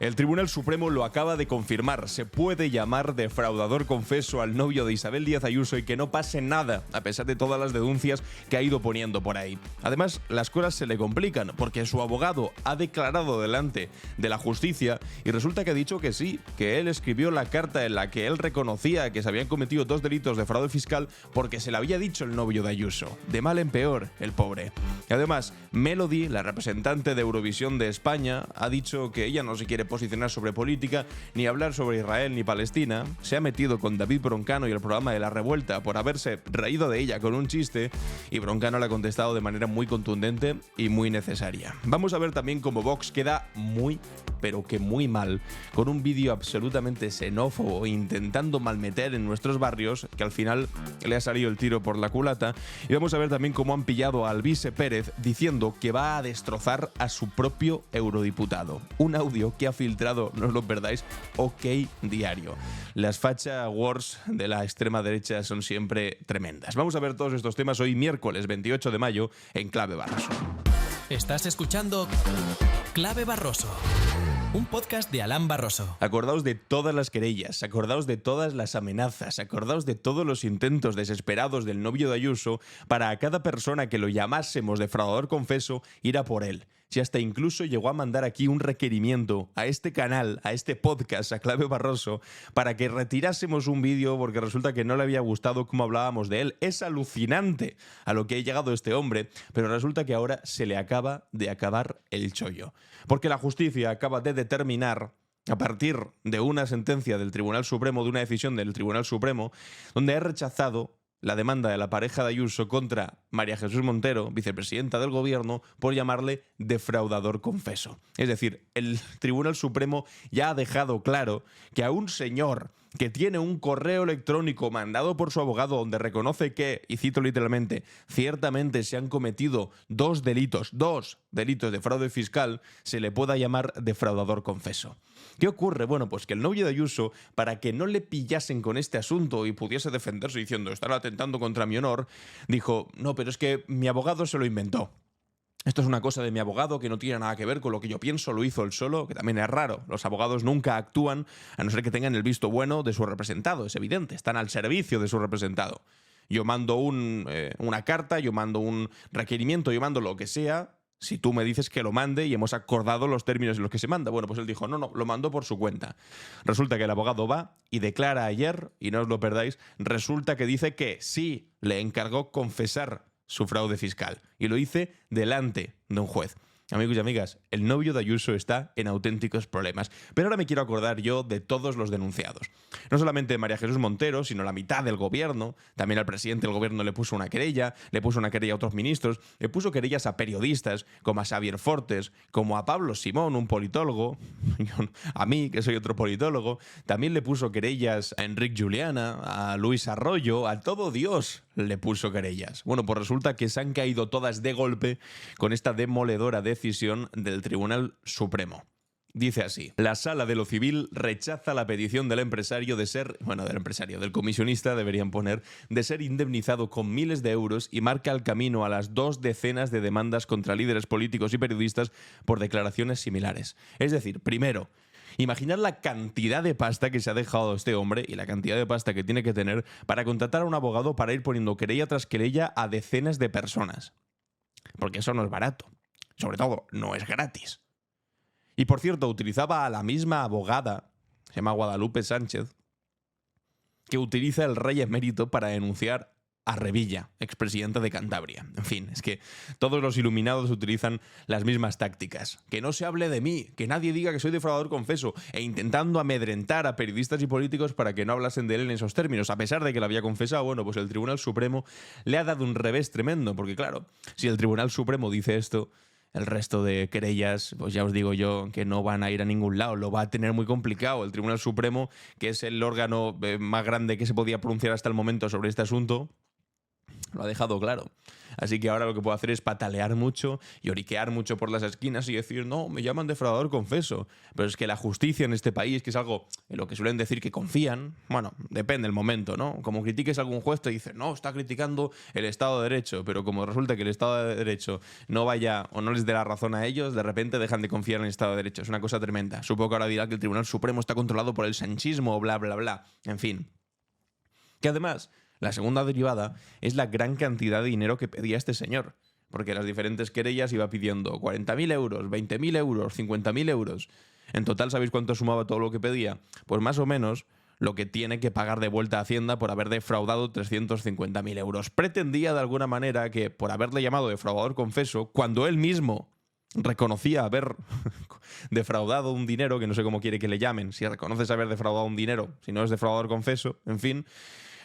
El Tribunal Supremo lo acaba de confirmar. Se puede llamar defraudador confeso al novio de Isabel Díaz Ayuso y que no pase nada, a pesar de todas las denuncias que ha ido poniendo por ahí. Además, las cosas se le complican, porque su abogado ha declarado delante de la justicia y resulta que ha dicho que sí, que él escribió la carta en la que él reconocía que se habían cometido 2 delitos de fraude fiscal porque se le había dicho el novio de Ayuso. De mal en peor, el pobre. Además, Melody, la representante de Eurovisión de España, ha dicho que ella no se quiere posicionar sobre política ni hablar sobre Israel ni Palestina. Se ha metido con David Broncano y el programa de La Revuelta por haberse reído de ella con un chiste y Broncano le ha contestado de manera muy contundente y muy necesaria. Vamos a ver también cómo Vox queda muy, pero que muy mal, con un vídeo absolutamente xenófobo intentando malmeter en nuestros barrios, que al final le ha salido el tiro por la culata. Y vamos a ver también cómo han pillado a Alvise Pérez diciendo que va a destrozar a su propio eurodiputado. Un audio que ha filtrado, no os lo perdáis, OK Diario. Las facha wars de la extrema derecha son siempre tremendas. Vamos a ver todos estos temas hoy miércoles 28 de mayo en Clave Barroso. Estás escuchando Clave Barroso, un podcast de Alan Barroso. Acordaos de todas las querellas, acordaos de todas las amenazas, acordaos de todos los intentos desesperados del novio de Ayuso para a cada persona que lo llamásemos defraudador confeso ir a por él. Si hasta incluso llegó a mandar aquí un requerimiento a este canal, a este podcast, a Clave Barroso, para que retirásemos un vídeo porque resulta que no le había gustado cómo hablábamos de él. Es alucinante a lo que ha llegado este hombre, pero resulta que ahora se le acaba de acabar el chollo. Porque la justicia acaba de determinar, a partir de una sentencia del Tribunal Supremo, de una decisión del Tribunal Supremo, donde ha rechazado la demanda de la pareja de Ayuso contra María Jesús Montero, vicepresidenta del gobierno, por llamarle defraudador confeso. Es decir, el Tribunal Supremo ya ha dejado claro que a un señor que tiene un correo electrónico mandado por su abogado donde reconoce que, y cito literalmente, ciertamente se han cometido 2 delitos de fraude fiscal, se le pueda llamar defraudador confeso. ¿Qué ocurre? Bueno, pues que el novio de Ayuso, para que no le pillasen con este asunto y pudiese defenderse diciendo están atentando contra mi honor, dijo, no, pero es que mi abogado se lo inventó. Esto es una cosa de mi abogado que no tiene nada que ver con lo que yo pienso, lo hizo él solo, que también es raro. Los abogados nunca actúan a no ser que tengan el visto bueno de su representado, es evidente, están al servicio de su representado. Yo mando una carta, yo mando un requerimiento, yo mando lo que sea, si tú me dices que lo mande y hemos acordado los términos en los que se manda. Bueno, pues él dijo, no, lo mandó por su cuenta. Resulta que el abogado va y declara ayer, y no os lo perdáis, resulta que dice que sí, le encargó confesar su fraude fiscal. Y lo hice delante de un juez. Amigos y amigas, el novio de Ayuso está en auténticos problemas. Pero ahora me quiero acordar yo de todos los denunciados. No solamente María Jesús Montero, sino la mitad del gobierno. También al presidente del gobierno le puso una querella, le puso una querella a otros ministros, le puso querellas a periodistas, como a Xavier Fortes, como a Pablo Simón, un politólogo, a mí, que soy otro politólogo. También le puso querellas a Enric Juliana, a Luis Arroyo, a todo Dios le puso querellas. Bueno, pues resulta que se han caído todas de golpe con esta demoledora decisión del Tribunal Supremo. Dice así: la Sala de lo Civil rechaza la petición del empresario del comisionista, deberían poner, de ser indemnizado con miles de euros y marca el camino a las 2 decenas de demandas contra líderes políticos y periodistas por declaraciones similares. Es decir, primero, imaginar la cantidad de pasta que se ha dejado este hombre y la cantidad de pasta que tiene que tener para contratar a un abogado para ir poniendo querella tras querella a decenas de personas. Porque eso no es barato. Sobre todo, no es gratis. Y por cierto, utilizaba a la misma abogada, se llama Guadalupe Sánchez, que utiliza el rey emérito para denunciar a Revilla, expresidenta de Cantabria. En fin, es que todos los iluminados utilizan las mismas tácticas. Que no se hable de mí, que nadie diga que soy defraudador confeso, e intentando amedrentar a periodistas y políticos para que no hablasen de él en esos términos. A pesar de que lo había confesado, bueno, pues el Tribunal Supremo le ha dado un revés tremendo, porque claro, si el Tribunal Supremo dice esto, el resto de querellas, pues ya os digo yo que no van a ir a ningún lado, lo va a tener muy complicado. El Tribunal Supremo, que es el órgano más grande que se podía pronunciar hasta el momento sobre este asunto, Lo ha dejado claro. Así que ahora lo que puedo hacer es patalear mucho, lloriquear mucho por las esquinas y decir, no, me llaman defraudador confeso. Pero es que la justicia en este país, que es algo en lo que suelen decir que confían, bueno, depende del momento, ¿no? Como critiques a algún juez te dice, no, está criticando el Estado de Derecho, pero como resulta que el Estado de Derecho no vaya o no les dé la razón a ellos, de repente dejan de confiar en el Estado de Derecho. Es una cosa tremenda. Supongo que ahora dirá que el Tribunal Supremo está controlado por el sanchismo o bla, bla, bla. En fin. Que además, la segunda derivada es la gran cantidad de dinero que pedía este señor, porque las diferentes querellas iba pidiendo 40.000 euros, 20.000 euros, 50.000 euros. En total, ¿sabéis cuánto sumaba todo lo que pedía? Pues más o menos lo que tiene que pagar de vuelta a Hacienda por haber defraudado 350.000 euros. Pretendía de alguna manera que por haberle llamado defraudador confeso, cuando él mismo reconocía haber defraudado un dinero, que no sé cómo quiere que le llamen, si reconoces haber defraudado un dinero, si no es defraudador confeso, en fin,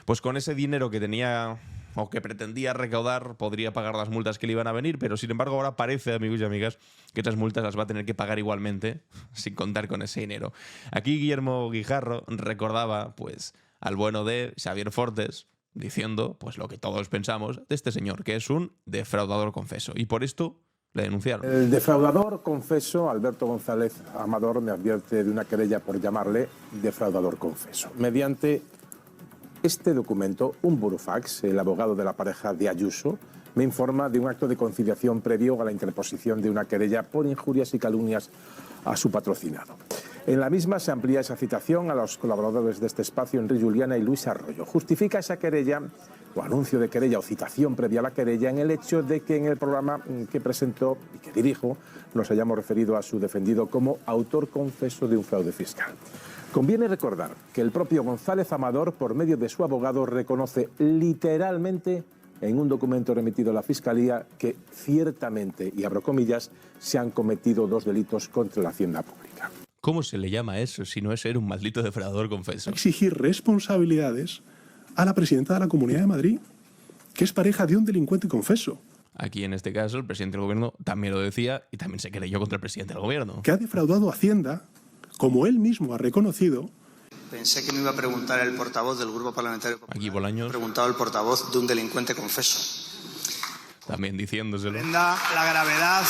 pues con ese dinero que tenía o que pretendía recaudar podría pagar las multas que le iban a venir, pero sin embargo ahora parece, amigos y amigas, que esas multas las va a tener que pagar igualmente, sin contar con ese dinero. Aquí Guillermo Guijarro recordaba pues al bueno de Xavier Fortes, diciendo pues lo que todos pensamos de este señor, que es un defraudador confeso, y por esto le denunciaron. El defraudador confeso, Alberto González Amador, me advierte de una querella por llamarle defraudador confeso. Mediante este documento, un burofax, el abogado de la pareja de Ayuso, me informa de un acto de conciliación previo a la interposición de una querella por injurias y calumnias a su patrocinado. En la misma se amplía esa citación a los colaboradores de este espacio, Enrique Juliana y Luis Arroyo. Justifica esa querella o anuncio de querella o citación previa a la querella en el hecho de que en el programa que presentó y que dirijo nos hayamos referido a su defendido como autor confeso de un fraude fiscal. Conviene recordar que el propio González Amador, por medio de su abogado, reconoce literalmente en un documento remitido a la Fiscalía que ciertamente, y abro comillas, se han cometido 2 delitos contra la hacienda pública. ¿Cómo se le llama eso si no es ser un maldito defraudador confeso? Exigir responsabilidades a la presidenta de la Comunidad de Madrid, que es pareja de un delincuente confeso. Aquí, en este caso, el presidente del gobierno también lo decía y también se querelló contra el presidente del gobierno. Que ha defraudado a Hacienda, como él mismo ha reconocido. Pensé que me iba a preguntar el portavoz del Grupo Parlamentario Popular. Aquí Bolaños. Preguntado el portavoz de un delincuente confeso. También diciéndoselo. La gravedad.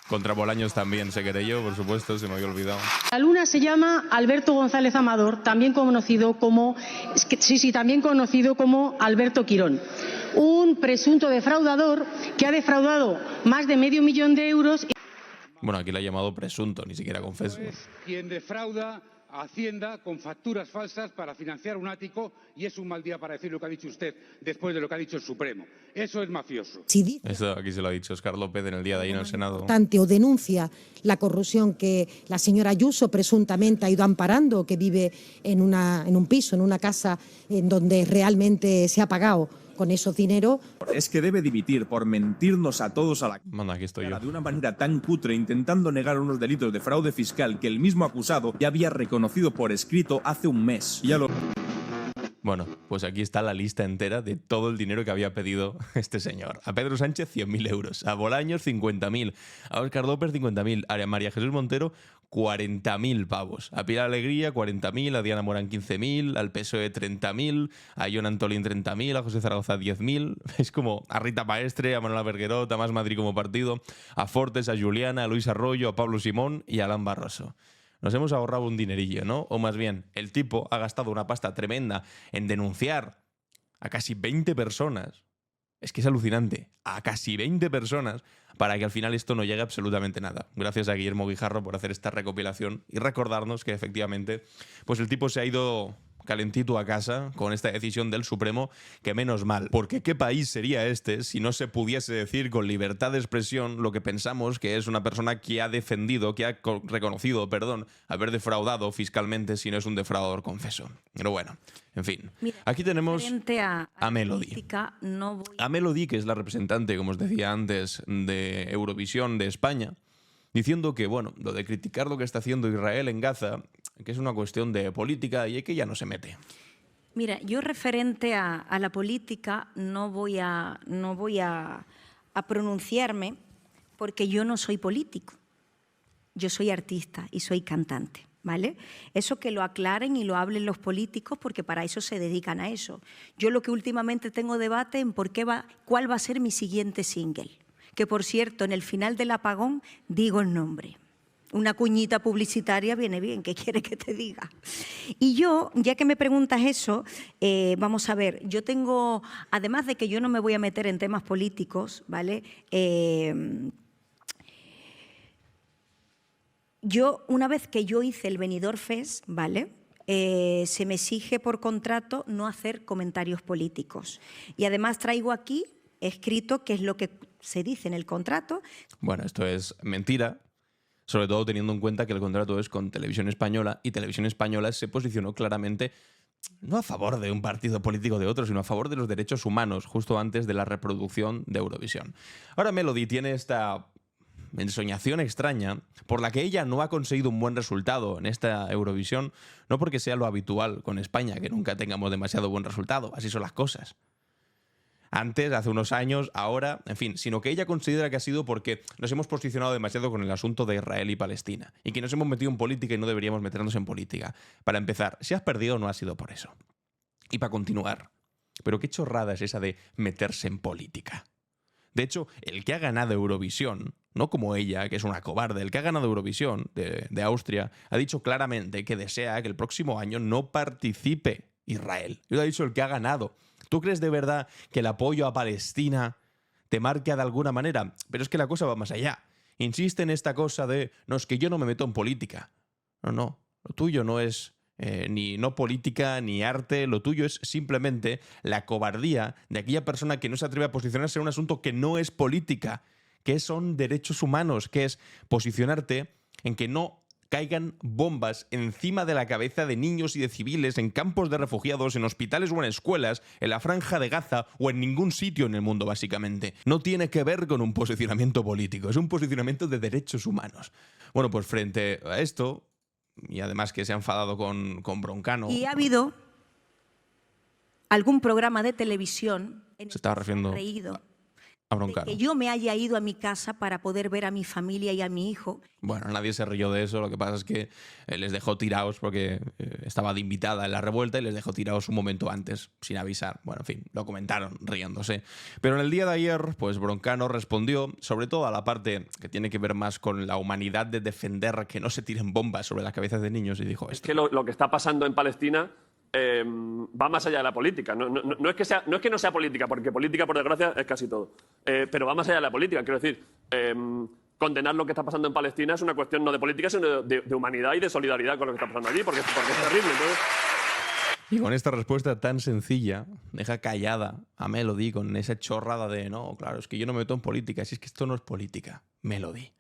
Contra Bolaños también se querelló, por supuesto, se me había olvidado. La luna se llama Alberto González Amador, también conocido como Alberto Quirón. Un presunto defraudador que ha defraudado más de medio millón de euros. Bueno, aquí le ha llamado presunto, ni siquiera confeso. Es quien defrauda a Hacienda con facturas falsas para financiar un ático, y es un mal día para decir lo que ha dicho usted después de lo que ha dicho el Supremo. Eso es mafioso. Eso aquí se lo ha dicho Óscar López en el día de ahí en el Senado. O denuncia la corrupción que la señora Ayuso presuntamente ha ido amparando, que vive en un piso, en una casa en donde realmente se ha pagado con esos dinero. Es que debe dimitir por mentirnos a todos a la Manda, aquí estoy yo. de una manera tan cutre, intentando negar unos delitos de fraude fiscal que el mismo acusado ya había reconocido por escrito hace un mes. Bueno, pues aquí está la lista entera de todo el dinero que había pedido este señor. A Pedro Sánchez 100.000 euros, a Bolaños 50.000, a Óscar López 50.000, a María Jesús Montero 40.000 pavos, a Pilar Alegría 40.000, a Diana Morán 15.000, al PSOE 30.000, a Jon Antolín 30.000, a José Zaragoza 10.000. Es como a Rita Maestre, a Manuela Berguerot, a Más Madrid como partido, a Fortes, a Juliana, a Luis Arroyo, a Pablo Simón y a Alain Barroso. Nos hemos ahorrado un dinerillo, ¿no? O más bien, el tipo ha gastado una pasta tremenda en denunciar a casi 20 personas. Es que es alucinante. A casi 20 personas para que al final esto no llegue a absolutamente nada. Gracias a Guillermo Guijarro por hacer esta recopilación y recordarnos que efectivamente pues el tipo se ha ido calentito a casa con esta decisión del Supremo, que menos mal. Porque ¿qué país sería este si no se pudiese decir con libertad de expresión lo que pensamos que es una persona que ha defendido, que ha reconocido, haber defraudado fiscalmente si no es un defraudador confeso? Pero bueno, en fin. Mira, aquí tenemos a Melody. Política, no voy... A Melody, que es la representante, como os decía antes, de Eurovisión de España, diciendo que, bueno, lo de criticar lo que está haciendo Israel en Gaza, que es una cuestión de política y que ella no se mete. Mira, yo referente a la política no voy a pronunciarme porque yo no soy político. Yo soy artista y soy cantante. ¿vale? Eso que lo aclaren y lo hablen los políticos, porque para eso se dedican a eso. Yo lo que últimamente tengo debate en cuál va a ser mi siguiente single, que por cierto, en el final del apagón digo el nombre. Una cuñita publicitaria viene bien, ¿qué quiere que te diga? Y yo, ya que me preguntas eso, vamos a ver, yo tengo, además de que yo no me voy a meter en temas políticos, ¿vale? Yo, una vez que yo hice el Benidorm Fest, ¿vale? Se me exige por contrato no hacer comentarios políticos. Y además traigo aquí escrito qué es lo que se dice en el contrato. Bueno, esto es mentira. Sobre todo teniendo en cuenta que el contrato es con Televisión Española y Televisión Española se posicionó claramente no a favor de un partido político de otro, sino a favor de los derechos humanos justo antes de la reproducción de Eurovisión. Ahora Melody tiene esta ensoñación extraña por la que ella no ha conseguido un buen resultado en esta Eurovisión, no porque sea lo habitual con España, que nunca tengamos demasiado buen resultado, así son las cosas. Antes, hace unos años, ahora, en fin, sino que ella considera que ha sido porque nos hemos posicionado demasiado con el asunto de Israel y Palestina y que nos hemos metido en política y no deberíamos meternos en política. Para empezar, si has perdido no ha sido por eso. Y para continuar, pero qué chorrada es esa de meterse en política. De hecho, el que ha ganado Eurovisión, no como ella, que es una cobarde, el que ha ganado Eurovisión de Austria, ha dicho claramente que desea que el próximo año no participe Israel. Y lo ha dicho el que ha ganado. ¿Tú crees de verdad que el apoyo a Palestina te marca de alguna manera? Pero es que la cosa va más allá. Insiste en esta cosa de, no, es que yo no me meto en política. No, lo tuyo no es ni no política ni arte, lo tuyo es simplemente la cobardía de aquella persona que no se atreve a posicionarse en un asunto que no es política, que son derechos humanos, que es posicionarte en que no caigan bombas encima de la cabeza de niños y de civiles en campos de refugiados, en hospitales o en escuelas, en la Franja de Gaza o en ningún sitio en el mundo, básicamente. No tiene que ver con un posicionamiento político, es un posicionamiento de derechos humanos. Bueno, pues frente a esto, y además que se ha enfadado con Broncano... Y ha habido algún programa de televisión en el se estaba refiriendo a Broncano. de que yo me haya ido a mi casa para poder ver a mi familia y a mi hijo. Bueno, nadie se rió de eso, lo que pasa es que les dejó tirados porque estaba de invitada en la revuelta y les dejó tirados un momento antes, sin avisar. Bueno, en fin, lo comentaron riéndose. Pero en el día de ayer, pues Broncano respondió, sobre todo a la parte que tiene que ver más con la humanidad de defender que no se tiren bombas sobre las cabezas de niños, y dijo esto. Es que lo que está pasando en Palestina va más allá de la política. No es que no sea política, porque política, por desgracia, es casi todo. Pero va más allá de la política. Quiero decir, condenar lo que está pasando en Palestina es una cuestión no de política, sino de humanidad y de solidaridad con lo que está pasando allí, porque es terrible. Entonces... Y con esta respuesta tan sencilla, deja callada a Melody con esa chorrada de no, claro, es que yo no me meto en política, si es que esto no es política. Melody.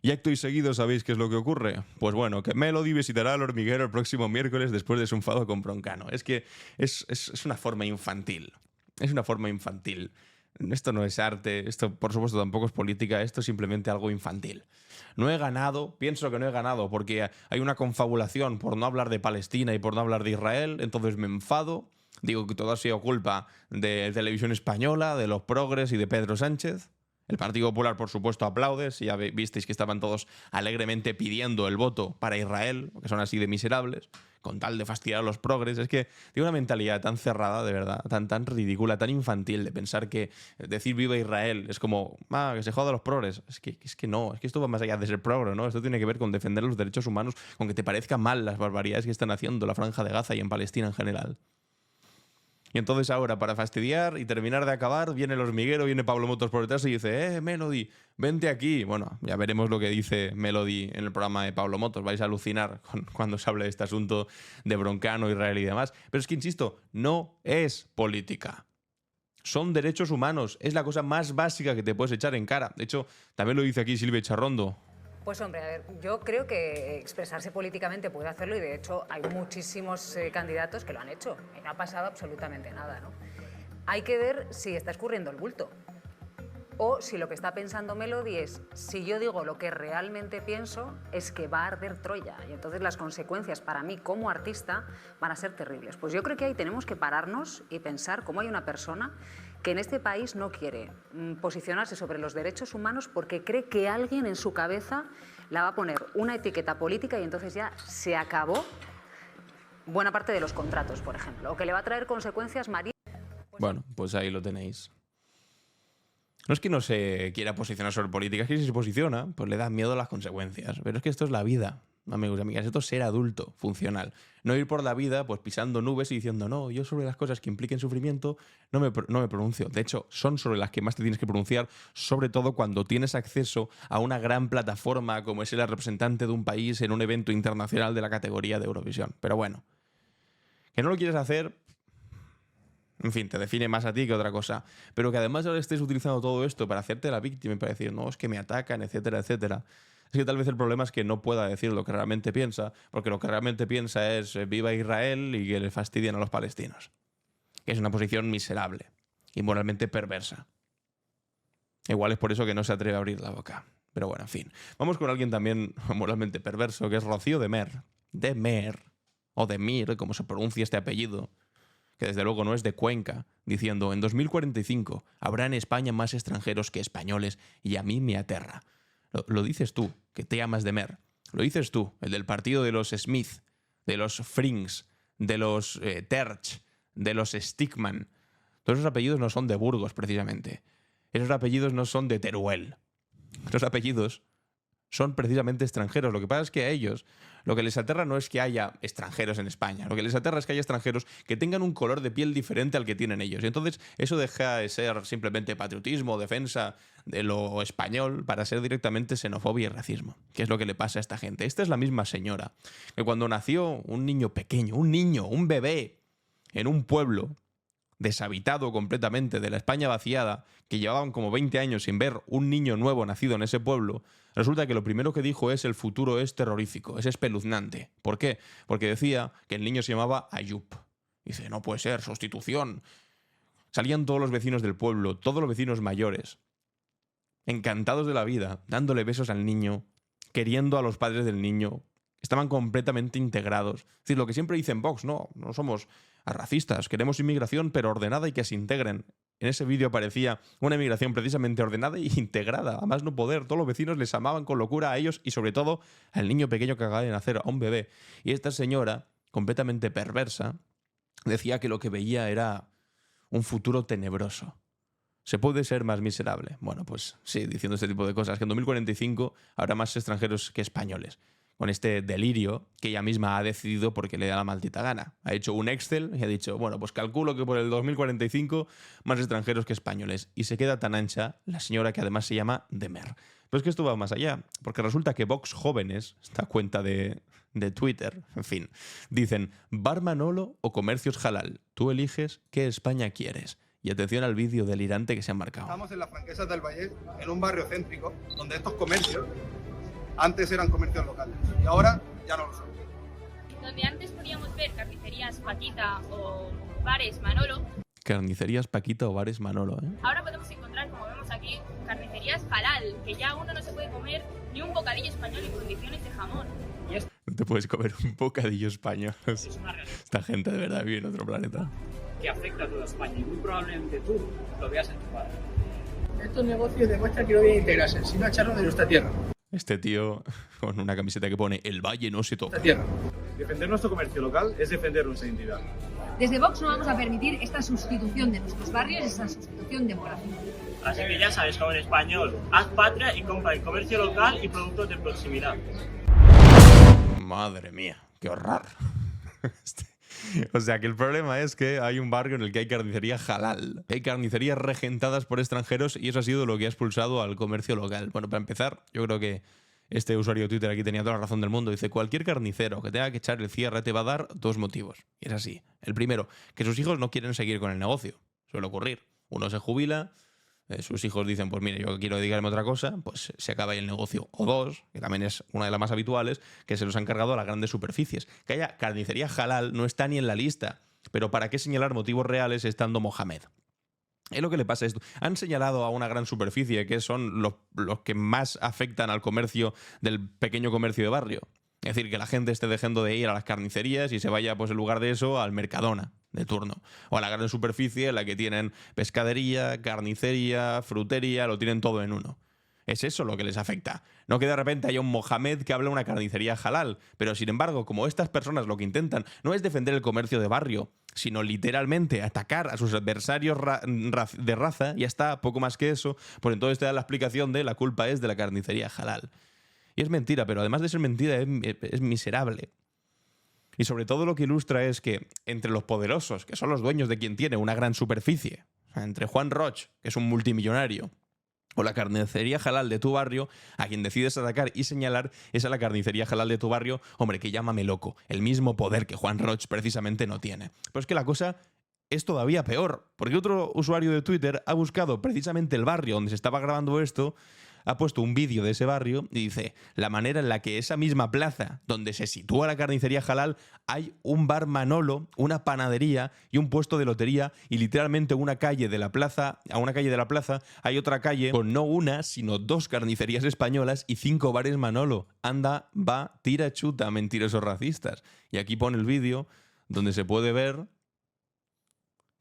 Y acto y seguido, ¿sabéis qué es lo que ocurre? Pues bueno, que Melody visitará al hormiguero el próximo miércoles después de su enfado con Broncano. Es que es una forma infantil. Es una forma infantil. Esto no es arte, esto por supuesto tampoco es política, esto es simplemente algo infantil. No he ganado, pienso que no he ganado porque hay una confabulación por no hablar de Palestina y por no hablar de Israel, entonces me enfado. Digo que todo ha sido culpa de Televisión Española, de los progres y de Pedro Sánchez. El Partido Popular, por supuesto, aplaude. Si ya visteis que estaban todos alegremente pidiendo el voto para Israel, porque son así de miserables, con tal de fastidiar a los progres. Es que tiene una mentalidad tan cerrada, de verdad, tan ridícula, tan infantil, de pensar que decir viva Israel es como, que se joda a los progres. Es que no, es que esto va más allá de ser progre, ¿no? Esto tiene que ver con defender los derechos humanos, con que te parezcan mal las barbaridades que están haciendo en la Franja de Gaza y en Palestina en general. Y entonces ahora, para fastidiar y terminar de acabar, viene el hormiguero, viene Pablo Motos por detrás y dice, Melody, vente aquí. Bueno, ya veremos lo que dice Melody en el programa de Pablo Motos. Vais a alucinar cuando se hable de este asunto de Broncano, Israel y demás. Pero es que, insisto, no es política. Son derechos humanos. Es la cosa más básica que te puedes echar en cara. De hecho, también lo dice aquí Silvia Charrondo. Pues hombre, a ver, yo creo que expresarse políticamente puede hacerlo y de hecho hay muchísimos candidatos que lo han hecho y no ha pasado absolutamente nada, ¿no? Hay que ver si está escurriendo el bulto O si lo que está pensando Melody es, si yo digo lo que realmente pienso, es que va a arder Troya. Y entonces las consecuencias para mí como artista van a ser terribles. Pues yo creo que ahí tenemos que pararnos y pensar cómo hay una persona que en este país no quiere posicionarse sobre los derechos humanos porque cree que alguien en su cabeza la va a poner una etiqueta política y entonces ya se acabó buena parte de los contratos, por ejemplo. O que le va a traer consecuencias Bueno, pues ahí lo tenéis. No es que no se quiera posicionar sobre política, es que si se posiciona, pues le da miedo a las consecuencias. Pero es que esto es la vida, amigos y amigas. Esto es ser adulto, funcional. No ir por la vida pues pisando nubes y diciendo, no, yo sobre las cosas que impliquen sufrimiento no me pronuncio. De hecho, son sobre las que más te tienes que pronunciar, sobre todo cuando tienes acceso a una gran plataforma como es ser el representante de un país en un evento internacional de la categoría de Eurovisión. Pero bueno, que no lo quieres hacer... En fin, te define más a ti que otra cosa. Pero que además ahora estés utilizando todo esto para hacerte la víctima y para decir, no, es que me atacan, etcétera, etcétera. Es que tal vez el problema es que no pueda decir lo que realmente piensa, porque lo que realmente piensa es viva Israel y que le fastidien a los palestinos. Que es una posición miserable y moralmente perversa. Igual es por eso que no se atreve a abrir la boca. Pero bueno, en fin. Vamos con alguien también moralmente perverso, que es Rocío de Mer. De Mer, o de Mir, como se pronuncia este apellido, que desde luego no es de Cuenca, diciendo, en 2045 habrá en España más extranjeros que españoles y a mí me aterra. Lo dices tú, que te llamas de Mer. Lo dices tú, el del partido de los Smith, de los Frings, de los Terch, de los Stickman. Todos esos apellidos no son de Burgos, precisamente. Esos apellidos no son de Teruel. Esos apellidos son precisamente extranjeros. Lo que pasa es que a ellos lo que les aterra no es que haya extranjeros en España. Lo que les aterra es que haya extranjeros que tengan un color de piel diferente al que tienen ellos. Y entonces eso deja de ser simplemente patriotismo, defensa de lo español, para ser directamente xenofobia y racismo. Que es lo que le pasa a esta gente. Esta es la misma señora que cuando nació un niño pequeño, un bebé, en un pueblo deshabitado completamente de la España vaciada, que llevaban como 20 años sin ver un niño nuevo nacido en ese pueblo, resulta que lo primero que dijo es: el futuro es terrorífico, es espeluznante. ¿Por qué? Porque decía que el niño se llamaba Ayub. Dice, no puede ser, sustitución. Salían todos los vecinos del pueblo, todos los vecinos mayores, encantados de la vida, dándole besos al niño, queriendo a los padres del niño. Estaban completamente integrados. Es decir, lo que siempre dicen Vox, no somos racistas, queremos inmigración pero ordenada y que se integren. En ese vídeo aparecía una inmigración precisamente ordenada e integrada, a más no poder. Todos los vecinos les amaban con locura a ellos y sobre todo al niño pequeño que acaba de nacer, a un bebé. Y esta señora, completamente perversa, decía que lo que veía era un futuro tenebroso. ¿Se puede ser más miserable? Bueno, pues sí, diciendo este tipo de cosas, que en 2045 habrá más extranjeros que españoles. Con este delirio que ella misma ha decidido porque le da la maldita gana. Ha hecho un Excel y ha dicho, bueno, pues calculo que por el 2045 más extranjeros que españoles. Y se queda tan ancha la señora, que además se llama Demer. Pero es que esto va más allá, porque resulta que Vox Jóvenes, esta cuenta de Twitter, en fin, dicen, Bar Manolo o comercios halal. Tú eliges qué España quieres. Y atención al vídeo delirante que se han marcado. Estamos en las Franquesas del Valle, en un barrio céntrico, donde estos comercios antes eran comercios locales y ahora ya no lo son. Donde antes podíamos ver carnicerías Paquita o bares Manolo. Carnicerías Paquita o bares Manolo, ¿eh? Ahora podemos encontrar, como vemos aquí, carnicerías halal, que ya uno no se puede comer ni un bocadillo español en condiciones de jamón. No te puedes comer un bocadillo español. Es una realidad. Esta gente de verdad vive en otro planeta. Que afecta a toda España y muy probablemente tú lo veas en tu padre. Estos negocios demuestran que no vienen a integrarse, sino a echarnos de nuestra tierra. Este tío con una camiseta que pone "El valle no se toca". Defender nuestro comercio local es defender nuestra identidad. Desde Vox no vamos a permitir esta sustitución de nuestros barrios, esta sustitución de moral. Así que ya sabes, como en español, haz patria y compra el comercio local y productos de proximidad. Madre mía, qué horror. O sea, que el problema es que hay un barrio en el que hay carnicería halal. Hay carnicerías regentadas por extranjeros y eso ha sido lo que ha expulsado al comercio local. Bueno, para empezar, yo creo que este usuario de Twitter aquí tenía toda la razón del mundo. Dice, cualquier carnicero que tenga que echar el cierre te va a dar dos motivos. Y es así. El primero, que sus hijos no quieren seguir con el negocio. Suele ocurrir. Uno se jubila, sus hijos dicen, pues mire, yo quiero dedicarme a otra cosa, pues se acaba ahí el negocio. O dos, que también es una de las más habituales, que se los han cargado a las grandes superficies. Que haya carnicería halal no está ni en la lista. Pero ¿para qué señalar motivos reales estando Mohamed? Es lo que le pasa a esto. Han señalado a una gran superficie, que son los que más afectan al comercio del pequeño comercio de barrio. Es decir, que la gente esté dejando de ir a las carnicerías y se vaya, pues en lugar de eso, al Mercadona de turno. O a la gran superficie en la que tienen pescadería, carnicería, frutería, lo tienen todo en uno. Es eso lo que les afecta. No que de repente haya un Mohamed que habla una carnicería halal. Pero sin embargo, como estas personas lo que intentan no es defender el comercio de barrio, sino literalmente atacar a sus adversarios de raza, ya está, poco más que eso, pues entonces te da la explicación de la culpa es de la carnicería halal. Y es mentira, pero además de ser mentira es miserable. Y sobre todo lo que ilustra es que entre los poderosos, que son los dueños de quien tiene una gran superficie, o sea, entre Juan Roch, que es un multimillonario, o la carnicería halal de tu barrio, a quien decides atacar y señalar es a la carnicería halal de tu barrio, hombre, que llámame loco, el mismo poder que Juan Roch precisamente no tiene. Pero es que la cosa es todavía peor, porque otro usuario de Twitter ha buscado precisamente el barrio donde se estaba grabando esto, ha puesto un vídeo de ese barrio y dice la manera en la que esa misma plaza donde se sitúa la carnicería halal hay un bar Manolo, una panadería y un puesto de lotería y literalmente a una calle de la plaza hay otra calle con no una sino 2 carnicerías españolas y 5 bares Manolo. Anda, va, tira, chuta, mentirosos racistas. Y aquí pone el vídeo donde se puede ver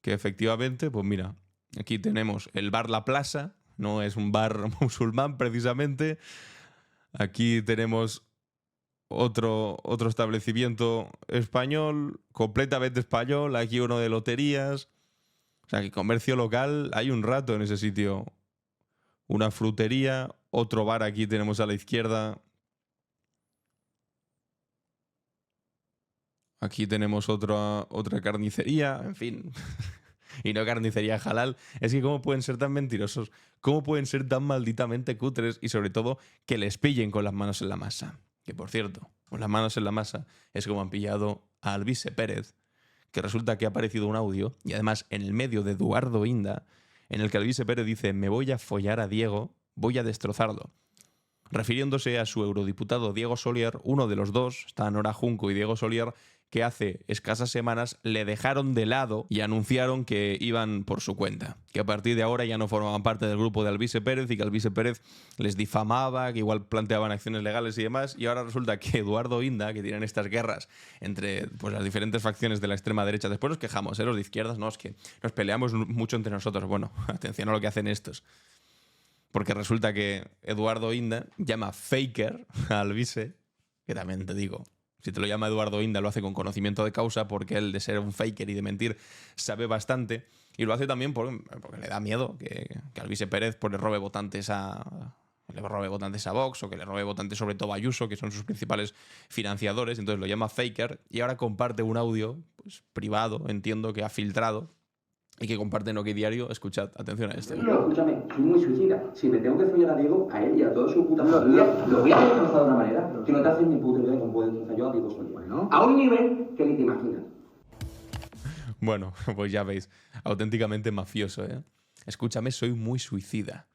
que efectivamente, pues mira, aquí tenemos el bar La Plaza. No es un bar musulmán, precisamente. Aquí tenemos otro establecimiento español, completamente español. Aquí uno de loterías. O sea, que comercio local hay un rato en ese sitio. Una frutería, otro bar aquí tenemos a la izquierda. Aquí tenemos otra carnicería, en fin... Y no carnicería halal. Es que cómo pueden ser tan mentirosos, cómo pueden ser tan malditamente cutres y sobre todo que les pillen con las manos en la masa. Que por cierto, con las manos en la masa es como han pillado a Alvise Pérez, que resulta que ha aparecido un audio y además en el medio de Eduardo Inda, en el que Alvise Pérez dice me voy a follar a Diego, voy a destrozarlo. Refiriéndose a su eurodiputado Diego Solier, uno de los dos, está Nora Junco y Diego Solier, que hace escasas semanas le dejaron de lado y anunciaron que iban por su cuenta. Que a partir de ahora ya no formaban parte del grupo de Alvise Pérez y que Alvise Pérez les difamaba, que igual planteaban acciones legales y demás. Y ahora resulta que Eduardo Inda, que tienen estas guerras entre pues, las diferentes facciones de la extrema derecha, después nos quejamos, los de izquierdas, no, es que nos peleamos mucho entre nosotros. Bueno, atención a lo que hacen estos. Porque resulta que Eduardo Inda llama faker a Alvise, que también te digo... Si te lo llama Eduardo Inda, lo hace con conocimiento de causa, porque él de ser un faker y de mentir sabe bastante. Y lo hace también porque le da miedo que Alvise Pérez pues, le robe votantes a Vox o que le robe votantes sobre todo a Ayuso, que son sus principales financiadores. Entonces lo llama faker y ahora comparte un audio pues, privado, entiendo que ha filtrado, y que comparte en OK Diario. Escuchad, atención a esto. No, escúchame, soy muy suicida. Si me tengo que follar a Diego, a él y a toda su puta familia, lo voy a destrozar de una manera que no te haces ni puta idea cómo puedo destrozar yo a Diego Solier, ¿no? A un nivel que ni te imaginas. Bueno, pues ya veis, auténticamente mafioso, ¿eh? Escúchame, soy muy suicida.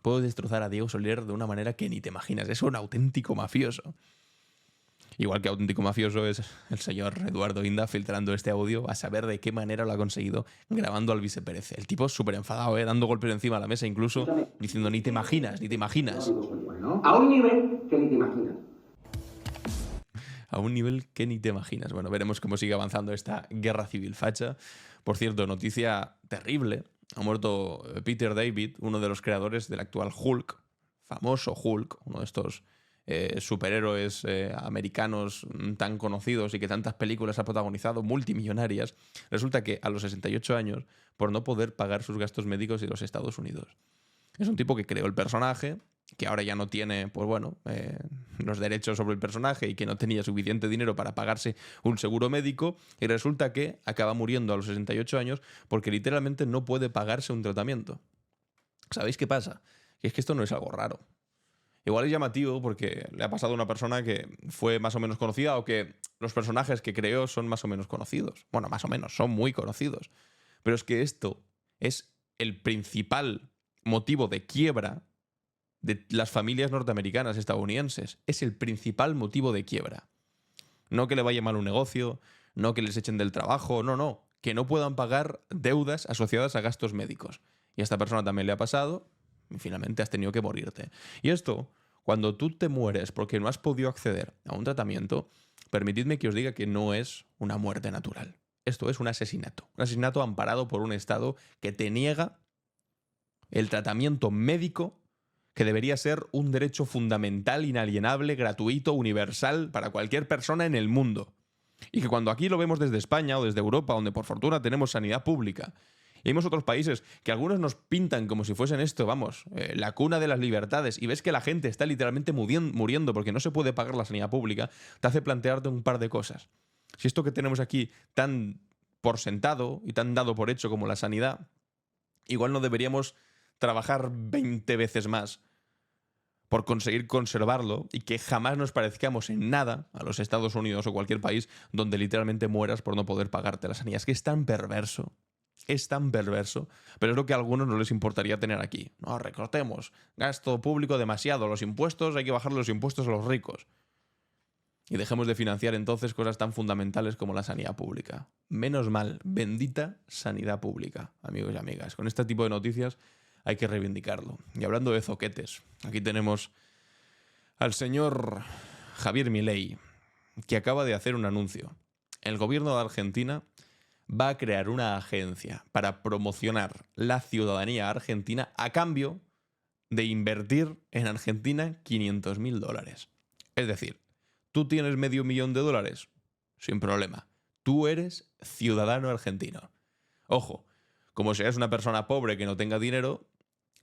Puedo destrozar a Diego Solier de una manera que ni te imaginas. Es un auténtico mafioso. Igual que auténtico mafioso es el señor Eduardo Inda filtrando este audio a saber de qué manera lo ha conseguido grabando al Alvise Pérez. El tipo súper enfadado, dando golpes encima de la mesa, incluso diciendo ni te imaginas, ni te imaginas. A un nivel que ni te imaginas. A un nivel que ni te imaginas. Bueno, veremos cómo sigue avanzando esta guerra civil facha. Por cierto, noticia terrible. Ha muerto Peter David, uno de los creadores del actual Hulk, famoso Hulk, uno de estos superhéroes americanos tan conocidos y que tantas películas ha protagonizado, multimillonarias. Resulta que a los 68 años, por no poder pagar sus gastos médicos en los Estados Unidos. Es un tipo que creó el personaje, que ahora ya no tiene, pues bueno, los derechos sobre el personaje y que no tenía suficiente dinero para pagarse un seguro médico, y resulta que acaba muriendo a los 68 años porque literalmente no puede pagarse un tratamiento. ¿Sabéis qué pasa? Que es que esto no es algo raro. Igual es llamativo porque le ha pasado a una persona que fue más o menos conocida o que los personajes que creó son más o menos conocidos. Bueno, más o menos, son muy conocidos. Pero es que esto es el principal motivo de quiebra de las familias norteamericanas, estadounidenses. Es el principal motivo de quiebra. No que le vaya mal un negocio, no que les echen del trabajo, no. Que no puedan pagar deudas asociadas a gastos médicos. Y a esta persona también le ha pasado y finalmente has tenido que morirte. Y esto, cuando tú te mueres porque no has podido acceder a un tratamiento, permitidme que os diga que no es una muerte natural. Esto es un asesinato amparado por un Estado que te niega el tratamiento médico que debería ser un derecho fundamental, inalienable, gratuito, universal para cualquier persona en el mundo. Y que cuando aquí lo vemos desde España o desde Europa, donde por fortuna tenemos sanidad pública, y vemos otros países que algunos nos pintan como si fuesen esto, vamos, la cuna de las libertades, y ves que la gente está literalmente muriendo porque no se puede pagar la sanidad pública, te hace plantearte un par de cosas. Si esto que tenemos aquí tan por sentado y tan dado por hecho como la sanidad, igual no deberíamos trabajar 20 veces más por conseguir conservarlo y que jamás nos parezcamos en nada a los Estados Unidos o cualquier país donde literalmente mueras por no poder pagarte la sanidad. Es que es tan perverso, pero es lo que a algunos no les importaría tener aquí. No, recortemos, gasto público demasiado, los impuestos, hay que bajar los impuestos a los ricos. Y dejemos de financiar entonces cosas tan fundamentales como la sanidad pública. Menos mal, bendita sanidad pública, amigos y amigas. Con este tipo de noticias hay que reivindicarlo. Y hablando de zoquetes, aquí tenemos al señor Javier Milei, que acaba de hacer un anuncio. El gobierno de Argentina va a crear una agencia para promocionar la ciudadanía argentina a cambio de invertir en Argentina $500.000. Es decir, ¿tú tienes $500.000? Sin problema. Tú eres ciudadano argentino. Ojo, como seas una persona pobre que no tenga dinero,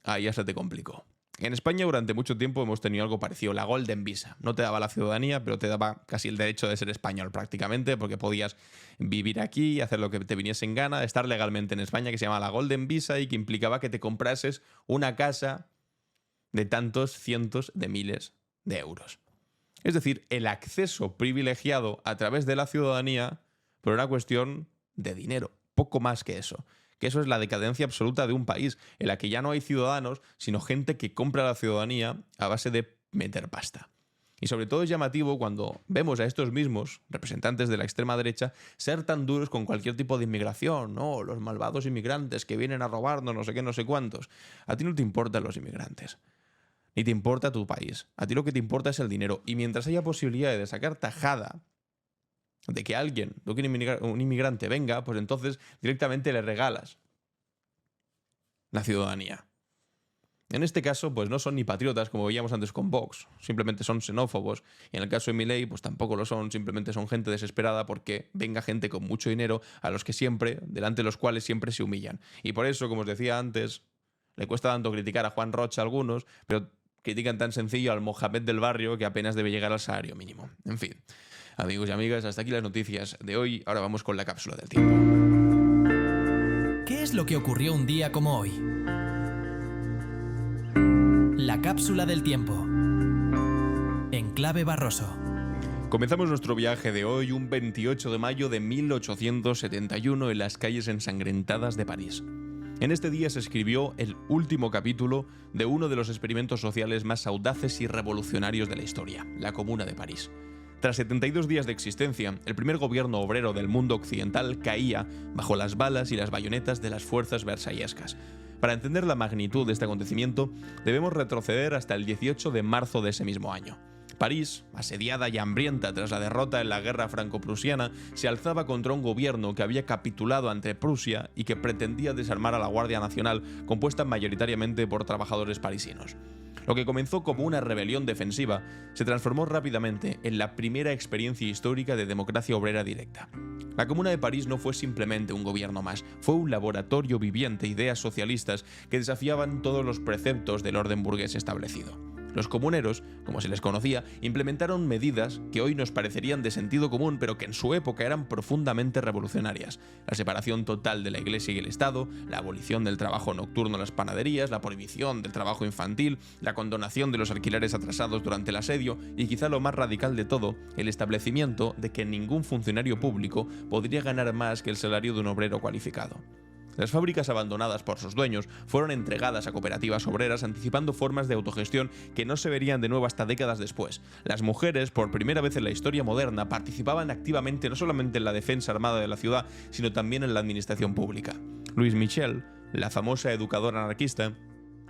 ahí ya se te complicó. En España durante mucho tiempo hemos tenido algo parecido, la Golden Visa. No te daba la ciudadanía, pero te daba casi el derecho de ser español prácticamente, porque podías vivir aquí y hacer lo que te viniese en gana, estar legalmente en España, que se llama la Golden Visa y que implicaba que te comprases una casa de tantos cientos de miles de euros. Es decir, el acceso privilegiado a través de la ciudadanía por una cuestión de dinero, poco más que eso. Que eso es la decadencia absoluta de un país, en la que ya no hay ciudadanos, sino gente que compra la ciudadanía a base de meter pasta. Y sobre todo es llamativo cuando vemos a estos mismos representantes de la extrema derecha ser tan duros con cualquier tipo de inmigración, ¿no? Los malvados inmigrantes que vienen a robarnos, no sé qué, no sé cuántos. A ti no te importan los inmigrantes, ni te importa tu país. A ti lo que te importa es el dinero. Y mientras haya posibilidad de sacar tajada de que alguien, de que un inmigrante venga, pues entonces directamente le regalas la ciudadanía. En este caso, pues no son ni patriotas, como veíamos antes con Vox, simplemente son xenófobos. Y en el caso de Milei, pues tampoco lo son, simplemente son gente desesperada porque venga gente con mucho dinero delante de los cuales siempre se humillan. Y por eso, como os decía antes, le cuesta tanto criticar a Juan Rocha a algunos, pero critican tan sencillo al Mohamed del barrio que apenas debe llegar al salario mínimo. En fin. Amigos y amigas, hasta aquí las noticias de hoy. Ahora vamos con la cápsula del tiempo. ¿Qué es lo que ocurrió un día como hoy? La cápsula del tiempo. En clave Barroso. Comenzamos nuestro viaje de hoy un 28 de mayo de 1871 en las calles ensangrentadas de París. En este día se escribió el último capítulo de uno de los experimentos sociales más audaces y revolucionarios de la historia, la Comuna de París. Tras 72 días de existencia, el primer gobierno obrero del mundo occidental caía bajo las balas y las bayonetas de las fuerzas versallescas. Para entender la magnitud de este acontecimiento, debemos retroceder hasta el 18 de marzo de ese mismo año. París, asediada y hambrienta tras la derrota en la guerra franco-prusiana, se alzaba contra un gobierno que había capitulado ante Prusia y que pretendía desarmar a la Guardia Nacional, compuesta mayoritariamente por trabajadores parisinos. Lo que comenzó como una rebelión defensiva se transformó rápidamente en la primera experiencia histórica de democracia obrera directa. La Comuna de París no fue simplemente un gobierno más, fue un laboratorio viviente de ideas socialistas que desafiaban todos los preceptos del orden burgués establecido. Los comuneros, como se les conocía, implementaron medidas que hoy nos parecerían de sentido común, pero que en su época eran profundamente revolucionarias. La separación total de la Iglesia y el Estado, la abolición del trabajo nocturno en las panaderías, la prohibición del trabajo infantil, la condonación de los alquileres atrasados durante el asedio y, quizá lo más radical de todo, el establecimiento de que ningún funcionario público podría ganar más que el salario de un obrero cualificado. Las fábricas abandonadas por sus dueños fueron entregadas a cooperativas obreras, anticipando formas de autogestión que no se verían de nuevo hasta décadas después. Las mujeres, por primera vez en la historia moderna, participaban activamente no solamente en la defensa armada de la ciudad, sino también en la administración pública. Louis Michel, la famosa educadora anarquista,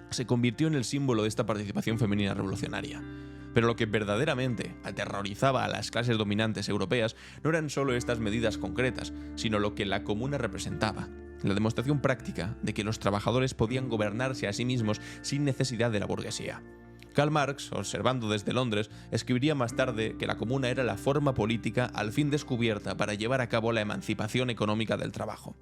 se convirtió en el símbolo de esta participación femenina revolucionaria. Pero lo que verdaderamente aterrorizaba a las clases dominantes europeas no eran solo estas medidas concretas, sino lo que la comuna representaba, la demostración práctica de que los trabajadores podían gobernarse a sí mismos sin necesidad de la burguesía. Karl Marx, observando desde Londres, escribiría más tarde que la comuna era la forma política al fin descubierta para llevar a cabo la emancipación económica del trabajo.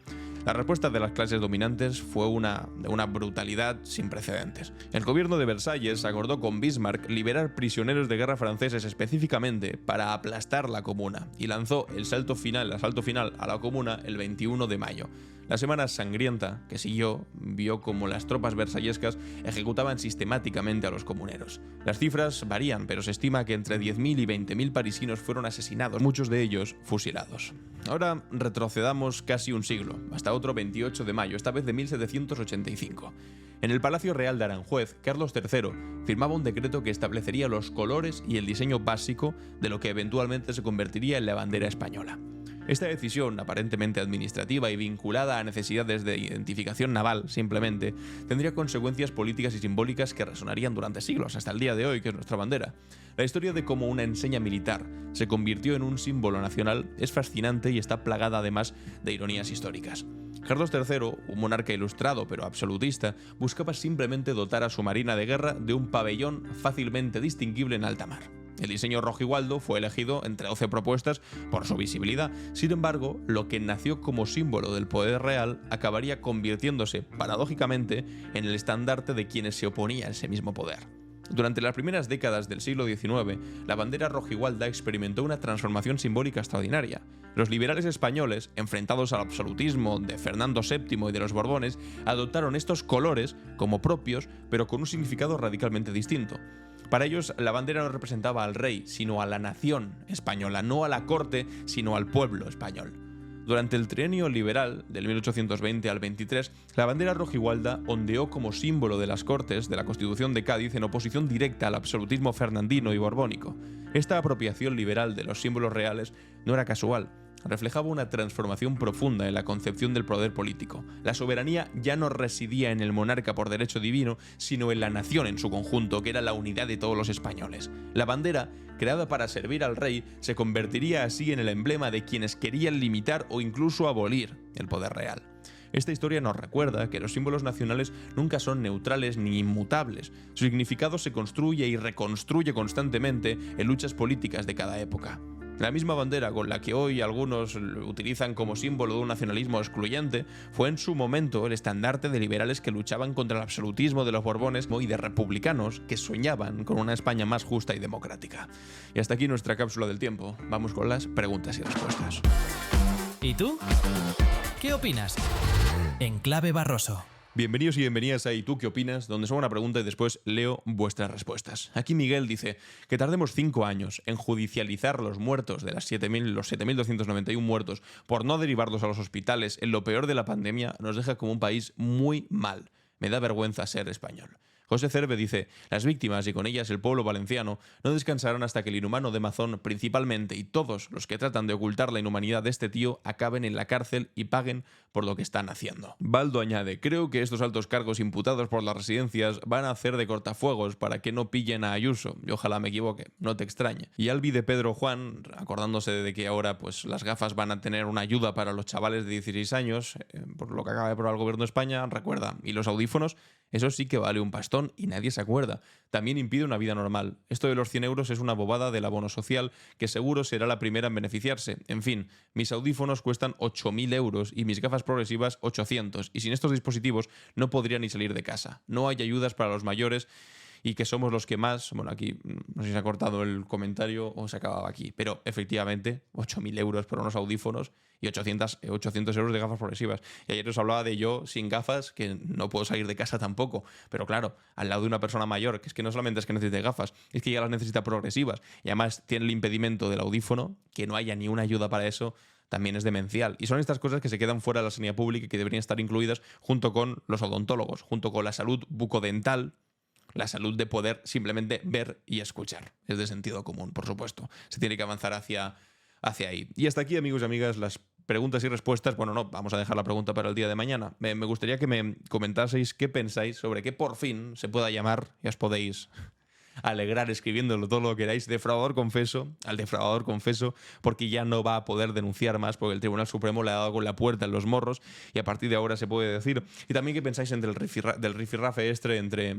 La respuesta de las clases dominantes fue de una brutalidad sin precedentes. El gobierno de Versalles acordó con Bismarck liberar prisioneros de guerra franceses específicamente para aplastar la comuna y lanzó el asalto final a la comuna el 21 de mayo. La semana sangrienta que siguió vio como las tropas versallescas ejecutaban sistemáticamente a los comuneros. Las cifras varían, pero se estima que entre 10.000 y 20.000 parisinos fueron asesinados, muchos de ellos fusilados. Ahora retrocedamos casi un siglo, hasta otro 28 de mayo, esta vez de 1785. En el Palacio Real de Aranjuez, Carlos III firmaba un decreto que establecería los colores y el diseño básico de lo que eventualmente se convertiría en la bandera española. Esta decisión, aparentemente administrativa y vinculada a necesidades de identificación naval, simplemente, tendría consecuencias políticas y simbólicas que resonarían durante siglos, hasta el día de hoy, que es nuestra bandera. La historia de cómo una enseña militar se convirtió en un símbolo nacional es fascinante y está plagada además de ironías históricas. Carlos III, un monarca ilustrado pero absolutista, buscaba simplemente dotar a su marina de guerra de un pabellón fácilmente distinguible en alta mar. El diseño rojigualdo fue elegido entre 12 propuestas por su visibilidad. Sin embargo, lo que nació como símbolo del poder real acabaría convirtiéndose, paradójicamente, en el estandarte de quienes se oponían a ese mismo poder. Durante las primeras décadas del siglo XIX, la bandera rojigualda experimentó una transformación simbólica extraordinaria. Los liberales españoles, enfrentados al absolutismo de Fernando VII y de los Borbones, adoptaron estos colores como propios, pero con un significado radicalmente distinto. Para ellos, la bandera no representaba al rey, sino a la nación española, no a la corte, sino al pueblo español. Durante el trienio liberal, del 1820 al 23, la bandera rojigualda ondeó como símbolo de las Cortes de la Constitución de Cádiz en oposición directa al absolutismo fernandino y borbónico. Esta apropiación liberal de los símbolos reales no era casual. Reflejaba una transformación profunda en la concepción del poder político. La soberanía ya no residía en el monarca por derecho divino, sino en la nación en su conjunto, que era la unidad de todos los españoles. La bandera, creada para servir al rey, se convertiría así en el emblema de quienes querían limitar o incluso abolir el poder real. Esta historia nos recuerda que los símbolos nacionales nunca son neutrales ni inmutables. Su significado se construye y reconstruye constantemente en luchas políticas de cada época. La misma bandera con la que hoy algunos utilizan como símbolo de un nacionalismo excluyente fue en su momento el estandarte de liberales que luchaban contra el absolutismo de los Borbones y de republicanos que soñaban con una España más justa y democrática. Y hasta aquí nuestra cápsula del tiempo. Vamos con las preguntas y respuestas. ¿Y tú? ¿Qué opinas? En Clave Barroso. Bienvenidos y bienvenidas a ¿Y tú qué opinas?, donde son una pregunta y después leo vuestras respuestas. Aquí Miguel dice que tardemos 5 años en judicializar los muertos de los 7.291 muertos por no derivarlos a los hospitales en lo peor de la pandemia nos deja como un país muy mal. Me da vergüenza ser español. José Cerve dice, las víctimas y con ellas el pueblo valenciano no descansarán hasta que el inhumano de Mazón principalmente y todos los que tratan de ocultar la inhumanidad de este tío acaben en la cárcel y paguen por lo que están haciendo. Baldo añade, creo que estos altos cargos imputados por las residencias van a hacer de cortafuegos para que no pillen a Ayuso, y ojalá me equivoque, no te extrañe. Y Albi de Pedro Juan, acordándose de que ahora pues las gafas van a tener una ayuda para los chavales de 16 años, por lo que acaba de aprobar el gobierno de España, recuerda, y los audífonos, eso sí que vale un pastón y nadie se acuerda. También impide una vida normal. Esto de los 100 euros es una bobada del abono social que seguro será la primera en beneficiarse. En fin, mis audífonos cuestan 8.000 euros y mis gafas progresivas 800. Y sin estos dispositivos no podría ni salir de casa. No hay ayudas para los mayores y que somos los que más... Bueno, aquí no sé si se ha cortado el comentario o se acababa aquí. Pero efectivamente, 8.000 euros por unos audífonos y 800 euros de gafas progresivas. Y ayer os hablaba de yo sin gafas, que no puedo salir de casa tampoco. Pero claro, al lado de una persona mayor, que es que no solamente es que necesite gafas, es que ya las necesita progresivas. Y además tiene el impedimento del audífono, que no haya ni una ayuda para eso, también es demencial. Y son estas cosas que se quedan fuera de la sanidad pública y que deberían estar incluidas junto con los odontólogos, junto con la salud bucodental, la salud de poder simplemente ver y escuchar. Es de sentido común, por supuesto. Se tiene que avanzar hacia ahí. Y hasta aquí, amigos y amigas, las preguntas y respuestas. Bueno, no, vamos a dejar la pregunta para el día de mañana. Me gustaría que me comentaseis qué pensáis sobre que por fin se pueda llamar, ya os podéis alegrar escribiéndolo todo lo que queráis, defraudador confeso al defraudador confeso, porque ya no va a poder denunciar más porque el Tribunal Supremo le ha dado con la puerta en los morros y a partir de ahora se puede decir. Y también qué pensáis del rifirrafe entre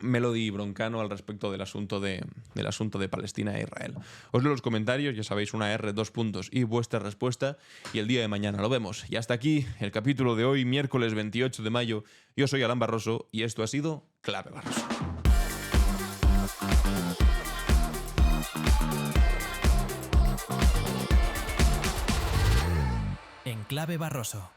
Melody y Broncano al respecto del asunto de Palestina e Israel. Os leo los comentarios, ya sabéis, una R, 2 puntos y vuestra respuesta, y el día de mañana lo vemos. Y hasta aquí el capítulo de hoy, miércoles 28 de mayo. Yo soy Alan Barroso y esto ha sido Clave Barroso. En Clave Barroso.